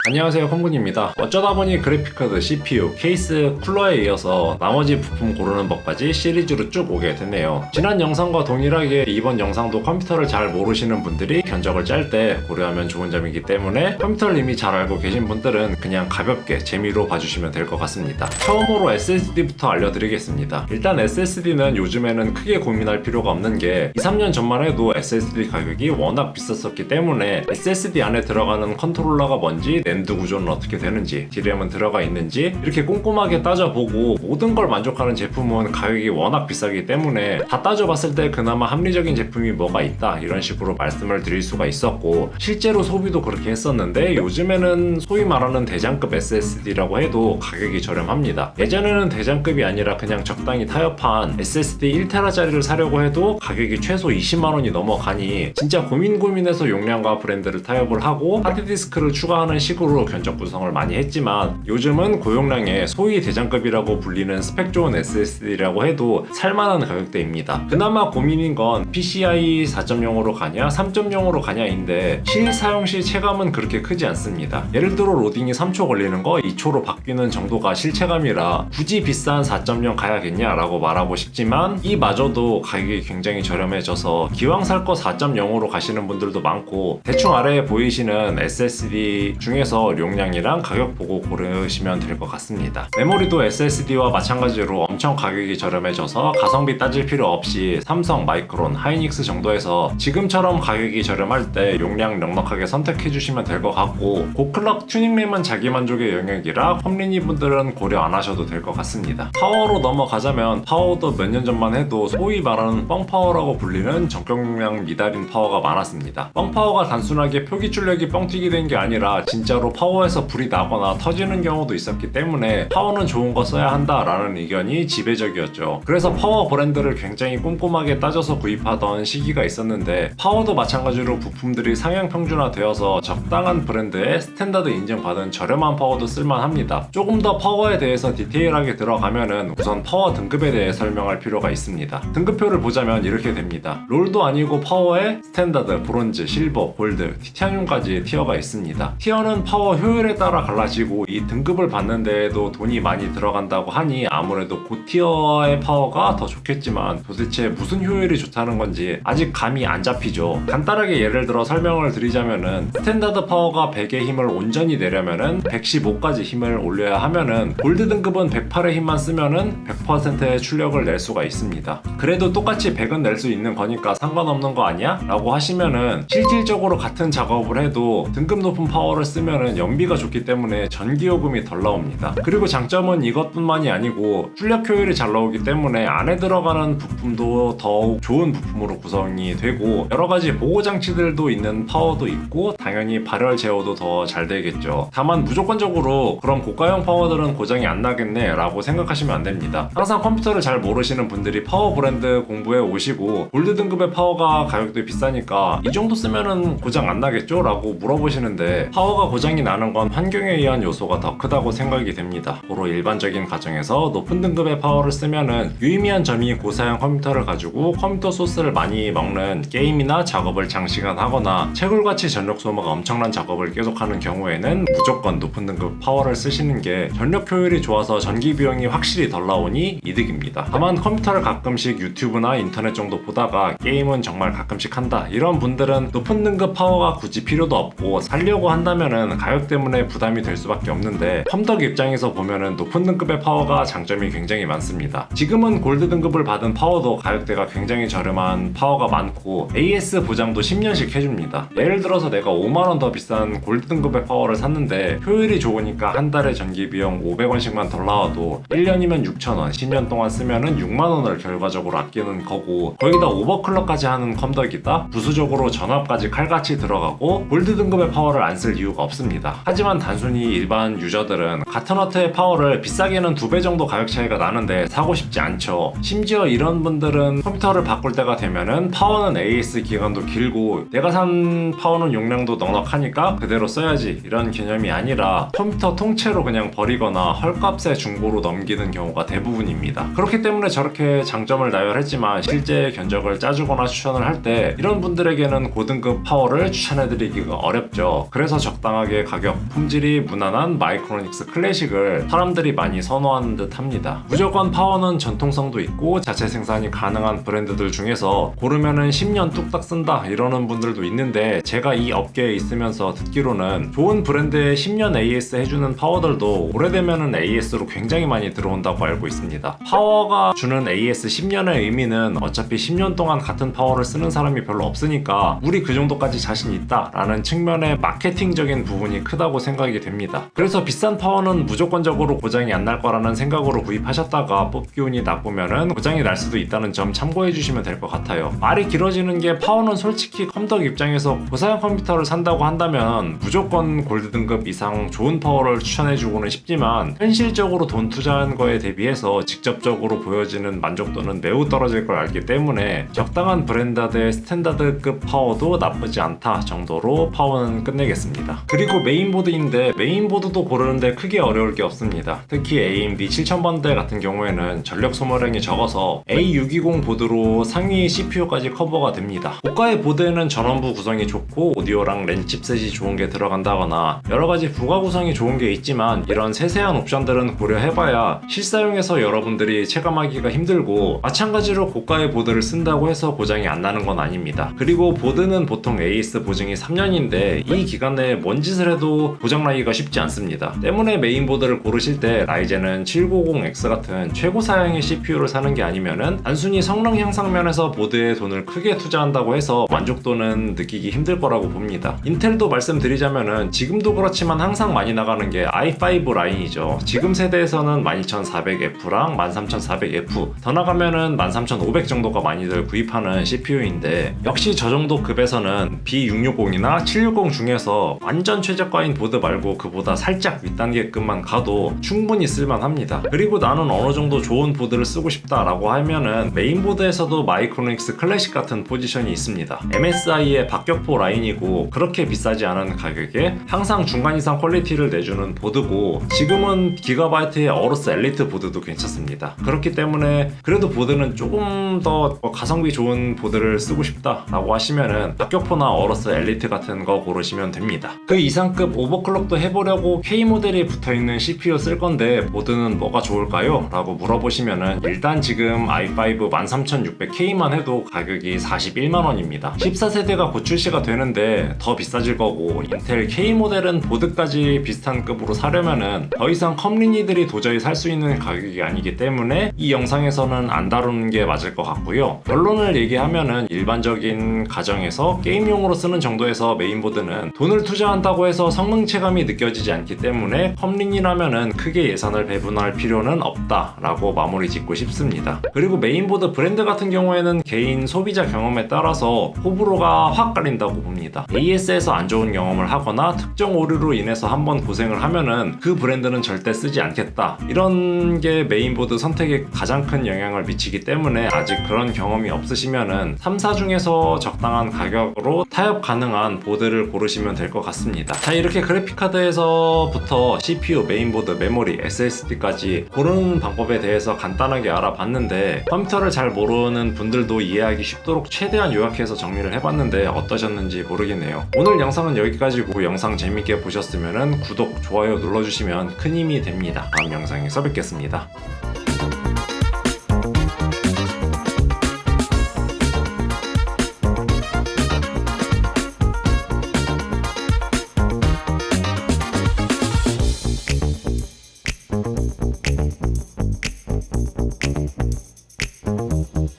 안녕하세요, 콩군입니다. 어쩌다 보니 그래픽카드, CPU, 케이스, 쿨러에 이어서 나머지 부품 고르는 법까지 시리즈로 쭉 오게 됐네요. 지난 영상과 동일하게 이번 영상도 컴퓨터를 잘 모르시는 분들이 견적을 짤 때 고려하면 좋은 점이기 때문에 컴퓨터를 이미 잘 알고 계신 분들은 그냥 가볍게 재미로 봐주시면 될 것 같습니다. 처음으로 SSD부터 알려드리겠습니다. 일단 SSD는 요즘에는 크게 고민할 필요가 없는 게 2, 3년 전만 해도 SSD 가격이 워낙 비쌌었기 때문에 SSD 안에 들어가는 컨트롤러가 뭔지, 랜드 구조는 어떻게 되는지, D램은 들어가 있는지 이렇게 꼼꼼하게 따져보고 모든 걸 만족하는 제품은 가격이 워낙 비싸기 때문에 다 따져봤을 때 그나마 합리적인 제품이 뭐가 있다 이런 식으로 말씀을 드릴 수가 있었고, 실제로 소비도 그렇게 했었는데 요즘에는 소위 말하는 대장급 SSD라고 해도 가격이 저렴합니다. 예전에는 대장급이 아니라 그냥 적당히 타협한 SSD 1TB짜리를 사려고 해도 가격이 최소 20만원이 넘어가니 진짜 고민해서 용량과 브랜드를 타협을 하고 하드디스크를 추가하는 식으로 견적 구성을 많이 했지만, 요즘은 고용량의 소위 대장급이라고 불리는 스펙 좋은 SSD라고 해도 살만한 가격대입니다. 그나마 고민인 건 PCI 4.0으로 가냐 3.0으로 가냐인데 실사용 시 체감은 그렇게 크지 않습니다. 예를 들어 로딩이 3초 걸리는 거 2초로 바뀌는 정도가 실체감이라 굳이 비싼 4.0 가야겠냐라고 말하고 싶지만, 이마저도 가격이 굉장히 저렴해져서 기왕 살 거 4.0으로 가시는 분들도 많고, 대충 아래에 보이시는 SSD 중에서 용량이랑 가격 보고 고르시면 될 것 같습니다. 메모리도 SSD와 마찬가지로 엄청 가격이 저렴해져서 가성비 따질 필요 없이 삼성, 마이크론, 하이닉스 정도에서 지금처럼 가격이 저렴할 때 용량 넉넉하게 선택해 주시면 될 것 같고, 고클럭 튜닝램은 자기 만족의 영역이라 컴리니 분들은 고려 안 하셔도 될 것 같습니다. 파워로 넘어가자면 파워도 몇 년 전만 해도 소위 말하는 뻥파워라고 불리는 전격 용량 미달인 파워가 많았습니다. 뻥파워가 단순하게 표기 출력이 뻥튀기 된 게 아니라 진짜로 파워에서 불이 나거나 터지는 경우도 있었기 때문에 파워는 좋은 거 써야 한다라는 의견이 지배적이었죠. 그래서 파워 브랜드를 굉장히 꼼꼼하게 따져서 구입하던 시기가 있었는데, 파워도 마찬가지로 부품들이 상향 평준화되어서 적당한 브랜드의 스탠다드 인증받은 저렴한 파워도 쓸만합니다. 조금 더 파워에 대해서 디테일하게 들어가면은 우선 파워 등급에 대해 설명할 필요가 있습니다. 등급표를 보자면 이렇게 됩니다. 롤도 아니고 파워에 스탠다드, 브론즈, 실버, 골드, 티타늄까지 티어가 있습니다. 티어는 파워 효율에 따라 갈라지고 이 등급을 받는 데에도 돈이 많이 들어간다고 하니 아무래도 고티어의 파워가 더 좋겠지만, 도대체 무슨 효율이 좋다는 건지 아직 감이 안 잡히죠. 간단하게 예를 들어 설명을 드리자면은, 스탠다드 파워가 100의 힘을 온전히 내려면은 115까지 힘을 올려야 하면은, 골드 등급은 108의 힘만 쓰면은 100%의 출력을 낼 수가 있습니다. 그래도 똑같이 100은 낼 수 있는 거니까 상관없는 거 아니야? 라고 하시면은, 실질적으로 같은 작업을 해도 등급 높은 파워를 쓰면은 연비가 좋기 때문에 전기요금이 덜 나옵니다. 그리고 장점은 이것뿐만이 아니고 출력 효율이 잘 나오기 때문에 안에 들어가는 부품도 더욱 좋은 부품으로 구성이 되고, 여러가지 보호장치들도 있는 파워도 있고 당연히 발열 제어도 더 잘 되겠죠. 다만 무조건적으로 그런 고가형 파워들은 고장이 안 나겠네 라고 생각하시면 안 됩니다. 항상 컴퓨터를 잘 모르시는 분들이 파워 브랜드 공부해 오시고, 골드 등급의 파워가 가격도 비싸니까 이 정도 쓰면은 고장 안 나겠죠? 라고 물어보시는데, 파워가 고장이 나는 건 환경에 의한 요소가 더 크다고 생각이 됩니다. 고로 일반적인 가정에서 높은 등급의 파워를 쓰면은 유의미한 점이, 고사양 컴퓨터를 가지고 컴퓨터 소스를 많이 먹는 게임이나 작업을 장시간 하거나 채굴같이 전력 소모가 엄청난 작업을 계속하는 경우에는 무조건 높은 등급 파워를 쓰시는 게 전력 효율이 좋아서 전기 비용이 확실히 덜 나오니 이득입니다. 다만 컴퓨터를 가끔씩 유튜브나 인터넷 정도 보다가 게임은 정말 가끔씩 한다 이런 분들은 높은 등급 파워가 굳이 필요도 없고, 살려고 한다면은 가격 때문에 부담이 될 수밖에 없는데, 컴덕 입장에서 보면은 높은 등급의 파워가 장점이 굉장히 많습니다. 지금은 골드 등급을 받은 파워도 가격대가 굉장히 저렴한 파워가 많고 AS 보장도 10년씩 해줍니다. 예를 들어서 내가 5만원 더 비싼 골드 등급의 파워를 샀는데 효율이 좋으니까 한 달에 전기 비용 500원씩만 덜 나와도 1년이면 6,000원, 10년 동안 쓰면은 6만원을 결과적으로 아끼는 거고, 거기다 오버클럭까지 하는 컴덕이다 부수적으로 전압까지 칼같이 들어가고 골드 등급의 파워를 안 쓸 이유가 없습니다. 하지만 단순히 일반 유저들은 같은 와트의 파워를 비싸게는 2배 정도 가격 차이가 나는데 사고 싶지 않죠. 심지어 이런 분들은 컴퓨터를 바꿀 때가 되면은 파워는 AS 기간도 길고 내가 산 파워는 용량도 넉넉하니까 그대로 써야지 이런 개념이 아니라 컴퓨터 통째로 그냥 버리거나 헐값에 중고로 넘기는 경우가 대부분입니다. 그렇기 때문에 저렇게 장점을 나열했지만 실제 견적을 짜주거나 추천을 할 때 이런 분들에게는 고등급 파워를 추천해드리기가 어렵죠. 그래서 적당하게 녀석의 가격, 품질이 무난한 마이크로닉스 클래식을 사람들이 많이 선호하는 듯 합니다. 무조건 파워는 전통성도 있고 자체 생산이 가능한 브랜드들 중에서 고르면은 10년 뚝딱 쓴다 이러는 분들도 있는데, 제가 이 업계에 있으면서 듣기로는 좋은 브랜드의 10년 AS 해주는 파워들도 오래되면은 AS로 굉장히 많이 들어온다고 알고 있습니다. 파워가 주는 AS 10년의 의미는 어차피 10년 동안 같은 파워를 쓰는 사람이 별로 없으니까 우리 그 정도까지 자신 있다 라는 측면의 마케팅적인 부분이 크다고 생각이 됩니다. 그래서 비싼 파워는 무조건적으로 고장이 안 날 거라는 생각으로 구입하셨다가 뽑기 운이 나쁘면은 고장이 날 수도 있다는 점 참고해 주시면 될 것 같아요. 말이 길어지는 게, 파워는 솔직히 컴덕 입장에서 고사양 컴퓨터를 산다고 한다면 무조건 골드 등급 이상 좋은 파워를 추천해 주고는 싶지만, 현실적으로 돈 투자한 거에 대비해서 직접적으로 보여지는 만족도는 매우 떨어질 걸 알기 때문에 적당한 브랜드의 스탠다드급 파워도 나쁘지 않다 정도로 파워는 끝내겠습니다. 그리고 메인보드인데, 메인보드도 고르는데 크게 어려울 게 없습니다. 특히 AMD 7000번대 같은 경우에는 전력 소모량이 적어서 A620 보드로 상위 CPU까지 커버가 됩니다. 고가의 보드에는 전원부 구성이 좋고 오디오랑 랜 칩셋이 좋은 게 들어간다거나 여러가지 부가 구성이 좋은 게 있지만, 이런 세세한 옵션들은 고려해봐야 실사용에서 여러분들이 체감하기가 힘들고, 마찬가지로 고가의 보드를 쓴다고 해서 고장이 안 나는 건 아닙니다. 그리고 보드는 보통 AS 보증이 3년인데 이 기간 내에 뭔 짓을 해도 고장나기가 쉽지 않습니다. 때문에 메인보드를 고르실 때 라이젠은 790X 같은 최고 사양의 CPU를 사는 게 아니면은 단순히 성능 향상 면에서 보드에 돈을 크게 투자한다고 해서 만족도는 느끼기 힘들 거라고 봅니다. 인텔도 말씀드리자면은 지금도 그렇지만 항상 많이 나가는 게 i5 라인이죠. 지금 세대에서는 12400F랑 13400F, 더 나가면은 13500 정도가 많이들 구입하는 CPU인데, 역시 저 정도 급에서는 B660이나 760 중에서 완전 최저가인 보드 말고 그보다 살짝 윗단계급만 가도 충분히 쓸만합니다. 그리고 나는 어느 정도 좋은 보드를 쓰고 싶다라고 하면은 메인보드에서도 마이크로닉스 클래식 같은 포지션이 있습니다. MSI의 박격포 라인이고 그렇게 비싸지 않은 가격에 항상 중간 이상 퀄리티를 내주는 보드고, 지금은 기가바이트의 어로스 엘리트 보드도 괜찮습니다. 그렇기 때문에 그래도 보드는 조금 더 가성비 좋은 보드를 쓰고 싶다라고 하시면은 박격포나 어로스 엘리트 같은 거 고르시면 됩니다. 그 이상급 오버클럭도 해보려고 K 모델이 붙어있는 CPU 쓸 건데 보드는 뭐가 좋을까요? 라고 물어보시면은, 일단 지금 i5 13600K만 해도 가격이 41만원입니다. 14세대가 곧 출시가 되는데 더 비싸질 거고, 인텔 K 모델은 보드까지 비슷한 급으로 사려면은 더 이상 컴리니들이 도저히 살 수 있는 가격이 아니기 때문에 이 영상에서는 안 다루는 게 맞을 것 같고요. 결론을 얘기하면은, 일반적인 가정에서 게임용으로 쓰는 정도에서 메인보드는 돈을 투자한다고 해서 성능 체감이 느껴지지 않기 때문에 컴린이라면은 크게 예산을 배분할 필요는 없다라고 마무리 짓고 싶습니다. 그리고 메인보드 브랜드 같은 경우에는 개인 소비자 경험에 따라서 호불호가 확 갈린다고 봅니다. AS에서 안 좋은 경험을 하거나 특정 오류로 인해서 한번 고생을 하면은 그 브랜드는 절대 쓰지 않겠다, 이런 게 메인보드 선택에 가장 큰 영향을 미치기 때문에, 아직 그런 경험이 없으시면은 3사 중에서 적당한 가격으로 타협 가능한 보드를 고르시면 될 것 같습니다. 자, 이렇게 그래픽카드에서부터 CPU, 메인보드, 메모리, SSD까지 고르는 방법에 대해서 간단하게 알아봤는데, 컴퓨터를 잘 모르는 분들도 이해하기 쉽도록 최대한 요약해서 정리를 해봤는데 어떠셨는지 모르겠네요. 오늘 영상은 여기까지고, 영상 재밌게 보셨으면 구독, 좋아요 눌러주시면 큰 힘이 됩니다. 다음 영상에서 뵙겠습니다.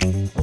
Thank you.